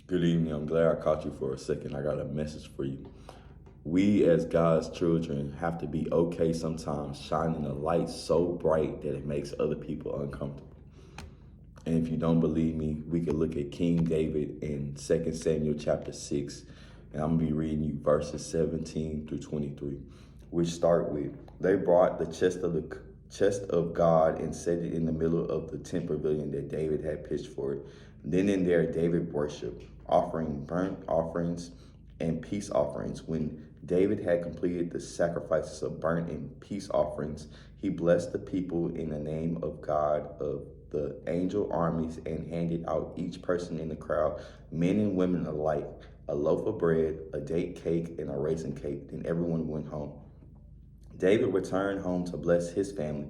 Good evening. I'm glad I caught you for a second. I got a message for you. We, as God's children, have to be okay sometimes shining a light so bright that it makes other people uncomfortable. And if you don't believe me, we could look at King David in 2 Samuel chapter 6. And I'm going to be reading you verses 17 through 23, which start with, they brought the chest of God and set it in the middle of the tent pavilion that David had pitched for it. Then and there David worshiped, offering burnt offerings and peace offerings. When David had completed the sacrifices of burnt and peace offerings, he blessed the people in the name of God of the angel armies and handed out each person in the crowd, men and women alike, a loaf of bread, a date cake, and a raisin cake. Then everyone went home. David returned home to bless his family.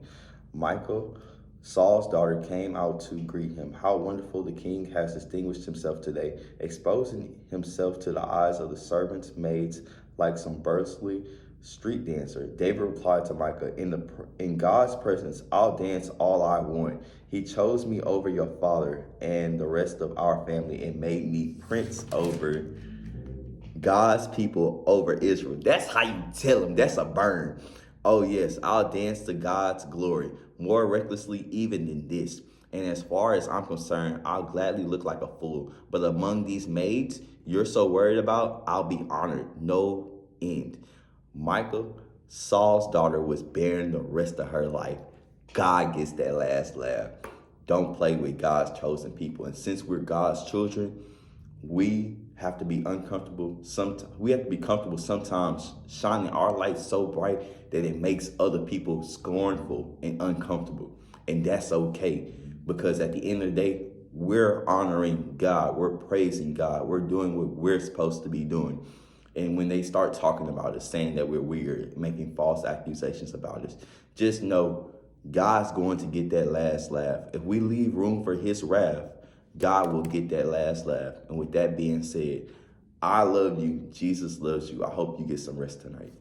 Michal, Saul's daughter, came out to greet him. How wonderful the king has distinguished himself today, exposing himself to the eyes of the servants' maids like some burly street dancer. David replied to Michal, in God's presence, I'll dance all I want. He chose me over your father and the rest of our family and made me prince over God's people, over Israel. That's how you tell him. That's a burn. Oh yes, I'll dance to God's glory, more recklessly even than this. And as far as I'm concerned, I'll gladly look like a fool. But among these maids you're so worried about, I'll be honored no end. Michal, Saul's daughter, was barren the rest of her life. God gets that last laugh. Don't play with God's chosen people. And since we're God's children, we have to be uncomfortable. We have to be comfortable sometimes shining our light so bright that it makes other people scornful and uncomfortable. And that's okay, because at the end of the day, we're honoring God. We're praising God. We're doing what we're supposed to be doing. And when they start talking about us, saying that we're weird, making false accusations about us, just know God's going to get that last laugh. If we leave room for his wrath, God will get that last laugh. And with that being said, I love you. Jesus loves you. I hope you get some rest tonight.